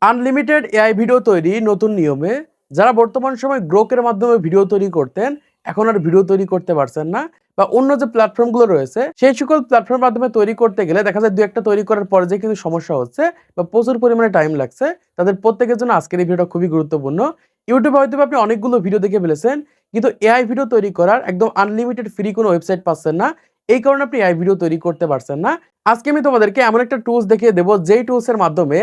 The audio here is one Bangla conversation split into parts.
আনলিমিটেড এআই ভিডিও তৈরি নতুন নিয়মে যারা বর্তমান সময় গ্রোকের মাধ্যমে ভিডিও তৈরি করতেন এখন আর ভিডিও তৈরি করতে পারছেন না বা অন্য যে প্ল্যাটফর্মগুলো রয়েছে সেই সকল প্ল্যাটফর্মের মাধ্যমে তৈরি করতে গেলে দেখা যায় দু একটা তৈরি করার পরে যে কিন্তু সমস্যা হচ্ছে বা প্রচুর পরিমাণে টাইম লাগছে তাদের প্রত্যেকের জন্য আজকের এই ভিডিওটা খুবই গুরুত্বপূর্ণ। ইউটিউবে হয়তো আপনি অনেকগুলো ভিডিও দেখে ফেলেছেন কিন্তু এআই ভিডিও তৈরি করার একদম আনলিমিটেড ফ্রি কোনো ওয়েবসাইট পাচ্ছেন না, এই কারণে আপনি এআই ভিডিও তৈরি করতে পারছেন না। আজকে আমি তোমাদেরকে এমন একটা টুলস দেখিয়ে দেবো যেই টুলসের মাধ্যমে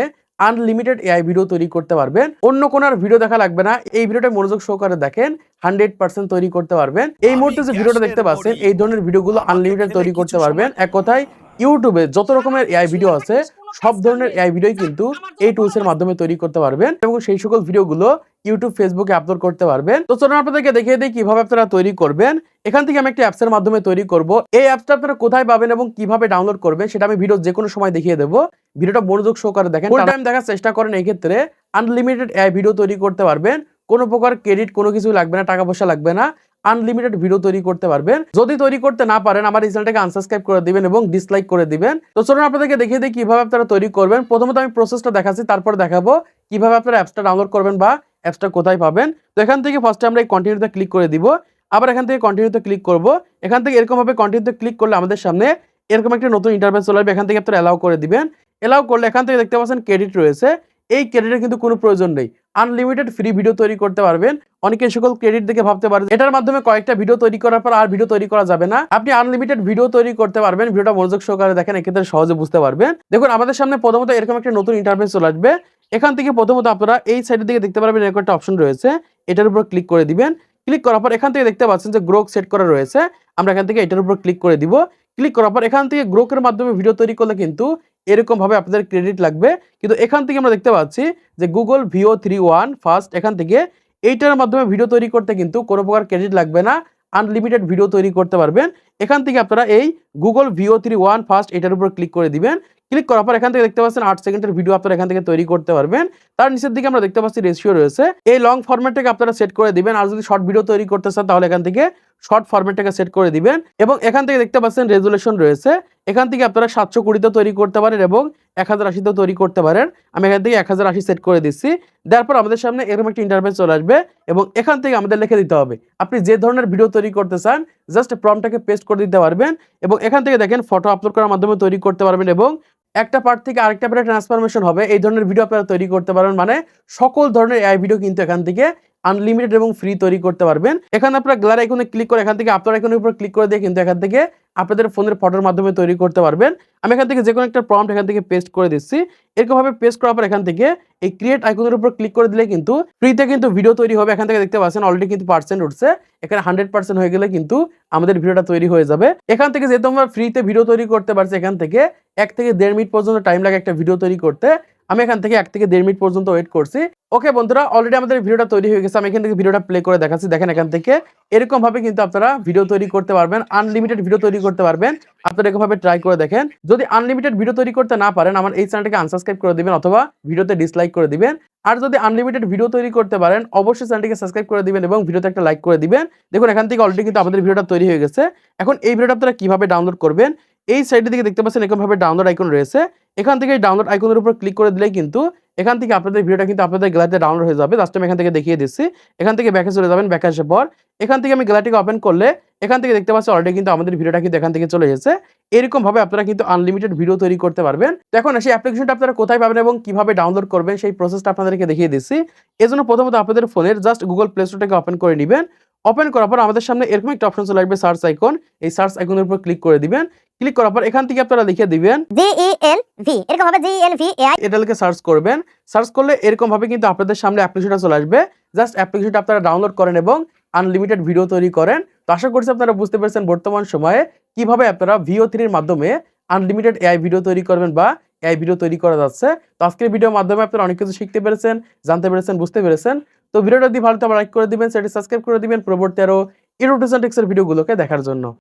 আনলিমিটেড এআই ভিডিও তৈরি করতে পারবেন, অন্য কোনো আর ভিডিও দেখা লাগবে না। এই ভিডিওটা মনোযোগ সহকারে দেখেন, 100% তৈরি করতে পারবেন। এই মুহূর্তে যে ভিডিওটা দেখতে পাচ্ছেন এই ধরনের ভিডিওগুলো আনলিমিটেড তৈরি করতে পারবেন। এক কথায় ইউটিউবে যত রকমের এআই ভিডিও আছে সব ধরনের এআই ভিডিওই কিন্তু এই টুলসের মাধ্যমে তৈরি করতে পারবেন এবং সেই সকল ভিডিওগুলো ইউটিউব ফেসবুকে আপলোড করতে পারবেন। তো চলুন আপনাদেরকে দেখিয়ে দিই কিভাবে আপনারা তৈরি করবেন। এখান থেকে আমি একটা অ্যাপসের মাধ্যমে তৈরি করব। এই অ্যাপসটা আপনারা কোথায় পাবেন এবং কিভাবে ডাউনলোড করবেন সেটা আমি ভিডিও যে কোনো সময় দেখিয়ে দেবো। ভিডিওটা মনোযোগ সহকারে দেখেন, ফুল টাইম দেখার চেষ্টা করেন। এই ক্ষেত্রে আনলিমিটেড এআই ভিডিও তৈরি করতে পারবেন, কোনো প্রকার ক্রেডিট কোনো কিছু লাগবে না, টাকা পয়সা লাগবে না, আনলিমিটেড ভিডিও তৈরি করতে পারবেন। যদি তৈরি করতে না পারেন আমার এই চ্যানেলটাকে আনসাবস্ক্রাইব করে দিবেন এবং ডিসলাইক করে দিবেন। তো চলুন আপনাদেরকে দেখিয়ে দিই কিভাবে আপনারা তৈরি করবেন। প্রথমত আমি প্রসেসটা দেখাচ্ছি, তারপর দেখাবো কিভাবে আপনারা অ্যাপসটা ডাউনলোড করবেন বা অ্যাপসটা কোথায় পাবেন। তো এখান থেকে ফার্স্টে আমরা এই কন্টিনিউতে ক্লিক করে দিব, আবার এখান থেকে কন্টিনিউতে ক্লিক করব। এখান থেকে এরকম ভাবে কন্টিনিউতে ক্লিক করলে আমাদের সামনে এরকম একটা নতুন ইন্টারফেস চলে আসবে। এখান থেকে আপনারা অ্যালাউ করে দিবেন। অ্যালাউ করলে এখান থেকে দেখতে পাচ্ছেন ক্রেডিট রয়েছে, এই ক্রেডিটের কিন্তু কোনো প্রয়োজন নেই। আনলিমিটেড ফ্রি ভিডিও তৈরি করতে পারবেন। অনেকে সকল ক্রেডিট দেখে ভাবতে পারেন এটার মাধ্যমে কয়েকটা ভিডিও তৈরি করার পর আর ভিডিও তৈরি করা যাবে না। আপনি আনলিমিটেড ভিডিও তৈরি করতে পারবেন। ভিডিওটা মনোযোগ সহকারে দেখেন, এক্ষেত্রে সহজে বুঝতে পারবেন। দেখুন আমাদের সামনে প্রথমত এরকম একটা নতুন ইন্টারফেস চলে আসবে। এখান থেকে প্রথমত আপনারা এই সাইডের দিকে দেখতে পারবেন এরকম একটা অপশন রয়েছে, এটার উপর ক্লিক করে দিবেন। ক্লিক করার পর এখান থেকে দেখতে পাচ্ছেন যে গ্রোক সেট করা রয়েছে, আমরা এখান থেকে এটার উপর ক্লিক করে দিব। ক্লিক করার পর এখান থেকে গ্রোকের মাধ্যমে ভিডিও তৈরি করলে কিন্তু এরকম ভাবে আপনাদের ক্রেডিট লাগবে। কিন্তু এখান থেকে আমরা দেখতে পাচ্ছি যে গুগল VO31 ফার্স্ট, এখান থেকে এইটার মাধ্যমে ভিডিও তৈরি করতে কিন্তু কোনো প্রকার ক্রেডিট লাগবে না, আনলিমিটেড ভিডিও তৈরি করতে পারবেন। এখান থেকে আপনারা এই গুগল VO31 ফার্স্ট এটার উপর ক্লিক করে দিবেন। ক্লিক করার পর এখান থেকে দেখতে পাচ্ছেন 8 সেকেন্ডের ভিডিও আপনারা এখান থেকে তৈরি করতে পারবেন। তার নিচের দিকে আমরা দেখতে পাচ্ছি রেশিও রয়েছে, এই লং ফরম্যাটটাকে আপনারা সেট করে দিবেন। আর যদি শর্ট ভিডিও তৈরি করতে চান তাহলে এখান থেকে শর্ট ফরম্যাটটাকে সেট করে দিবেন। এবং এখান থেকে দেখতে পাচ্ছেন রেজুলেশন রয়েছে, এখান থেকে আপনারা 720 তৈরি করতে পারেন এবং 1080 তৈরি করতে পারেন। আমি এখান থেকে 1080 সেট করে দিচ্ছি। তারপর আমাদের সামনে এরকম একটা ইন্টারফেস চলে আসবে এবং এখান থেকে আমাদের লিখে দিতে হবে আপনি যে ধরনের ভিডিও তৈরি করতে চান, জাস্ট প্রম্পটটাকে পেস্ট করে দিতে পারবেন। এবং এখান থেকে দেখেন ফটো আপলোড করার মাধ্যমে তৈরি করতে পারবেন এবং একটা পার্ট থেকে আরেকটা পার্টে ট্রান্সফরমেশন হবে, এই ধরনের ভিডিও আপনারা তৈরি করতে পারবেন। মানে সকল ধরনের এআই ভিডিও কিন্তু এখান থেকে আনলিমিটেড এবং ফ্রি তৈরি করতে পারবেন। এখানে আপনারা গ্যালারি আইকনে ক্লিক করে এখান থেকে আপনার আইকনের উপর ক্লিক করে দিয়ে কিন্তু এখান থেকে আপনাদের ফোনের ফটোর মাধ্যমে তৈরি করতে পারবেন। আমি এখান থেকে যে কোনো একটা প্রম্পট এখান থেকে পেস্ট করে দিচ্ছি। এরকম ভাবে পেস্ট করার পর এখান থেকে এই ক্রিয়েট আইকনের উপর ক্লিক করে দিলে কিন্তু ফ্রিতে কিন্তু ভিডিও তৈরি হবে। এখান থেকে দেখতে পাচ্ছেন অলরেডি কিন্তু পার্সেন্ট উঠছে, এখানে 100% হয়ে গেলে কিন্তু আমাদের ভিডিওটা তৈরি হয়ে যাবে। এখান থেকে যেহেতু আমরা ফ্রিতে ভিডিও তৈরি করতে পারছি, এখান থেকে 1 থেকে 1.5 মিনিট পর্যন্ত টাইম লাগে একটা ভিডিও তৈরি করতে। আমি এখান থেকে 1 থেকে 1.5 মিনিট পর্যন্ত ওয়েট করছি। ওকে বন্ধুরা, অলরেডি আমাদের ভিডিওটা তৈরি হয়ে গেছে। আমি এখান থেকে ভিডিওটা প্লে করে দেখাচ্ছি। দেখেন এখান থেকে এরকম ভাবে কিন্তু আপনারা ভিডিও তৈরি করতে পারবেন, আনলিমিটেড ভিডিও তৈরি করতে পারবেন। আপনারা এরকম ভাবে ট্রাই করে দেখেন। যদি আনলিমিটেড ভিডিও তৈরি করতে না পারেন আমার এই চ্যানেলটাকে আনসাবস্ক্রাইব করে দিবেন অথবা ভিডিওতে ডিসলাইক করে দিবেন। আর যদি আনলিমিটেড ভিডিও তৈরি করতে পারেন অবশ্যই চ্যানেলটিকে সাবস্ক্রাইব করে দিবেন এবং ভিডিওতে একটা লাইক করে দিবেন। দেখুন এখান থেকে অলরেডি কিন্তু আমাদের ভিডিওটা তৈরি হয়ে গেছে। এখন এই ভিডিওটা আপনারা কিভাবে ডাউনলোড করবেন, এই সাইডের দিকে দেখতে পাচ্ছেন এরকম ভাবে ডাউনলোড আইকন রয়েছে। এখান থেকে এই ডাউনলোড আইকনের উপর ক্লিক করে দিলেই কিন্তু এখান থেকে আপনাদের ভিডিওটা কিন্তু আপনাদের গ্যালারিতে ডাউনলোড হয়ে যাবে। জাস্ট আমি এখান থেকে দেখিয়ে দিচ্ছি। এখান থেকে ব্যাকে চলে যাবেন, ব্যাকে আসার পর এখান থেকে আমি গ্যালারিটিকে ওপেন করলে এখান থেকে দেখতে পাচ্ছি অলরেডি কিন্তু আমাদের ভিডিওটা কিন্তু এখান থেকে চলে এসেছে। এরকম ভাবে আপনারা কিন্তু আনলিমিটেড ভিডিও তৈরি করতে পারবেন। তো এখন সেই অ্যাপ্লিকেশনটা আপনারা কোথায় পাবেন এবং কিভাবে ডাউনলোড করবেন সেই প্রসেসটা আপনাদেরকে দেখিয়ে দিচ্ছি। এজন্য প্রথমত আপনাদের ফোনের জাস্ট গুগল প্লে স্টোরটাকে ওপেন করে নেবেন। ওপেন করার পর আমাদের সামনে এরকম একটা অপশন চলে আসবে সার্চ আইকন, এই সার্চ আইকনের উপর ক্লিক করে দিবেন। ক্লিক করার পর এখান থেকে আপনারা লিখে দিবেন GELV, এরকম ভাবে GELV AI, এটা লিখে সার্চ করবেন। সার্চ করলে এরকম ভাবে কিন্তু আপনাদের সামনে অ্যাপ্লিকেশনটা চলে আসবে। জাস্ট অ্যাপ্লিকেশনটা আপনারা ডাউনলোড করেন এবং আনলিমিটেড ভিডিও তৈরি করেন। তো আশা করছি আপনারা বুঝতে পেরেছেন বর্তমান সময়ে কিভাবে আপনারা VO3 এর মাধ্যমে আনলিমিটেড এআই ভিডিও তৈরি করবেন বা এআই ভিডিও তৈরি করা যাচ্ছে। তো আজকের ভিডিওর মাধ্যমে আপনারা অনেক কিছু শিখতে পেরেছেন, জানতে পেরেছেন, বুঝতে পেরেছেন। তো ভিডিওটা যদি ভালো লাগে লাইক করে দিবেন, চ্যানেলটি সাবস্ক্রাইব করে দিবেন পরবর্তী আরো ইউটিউব টিপস এর ভিডিওগুলোকে দেখার জন্য।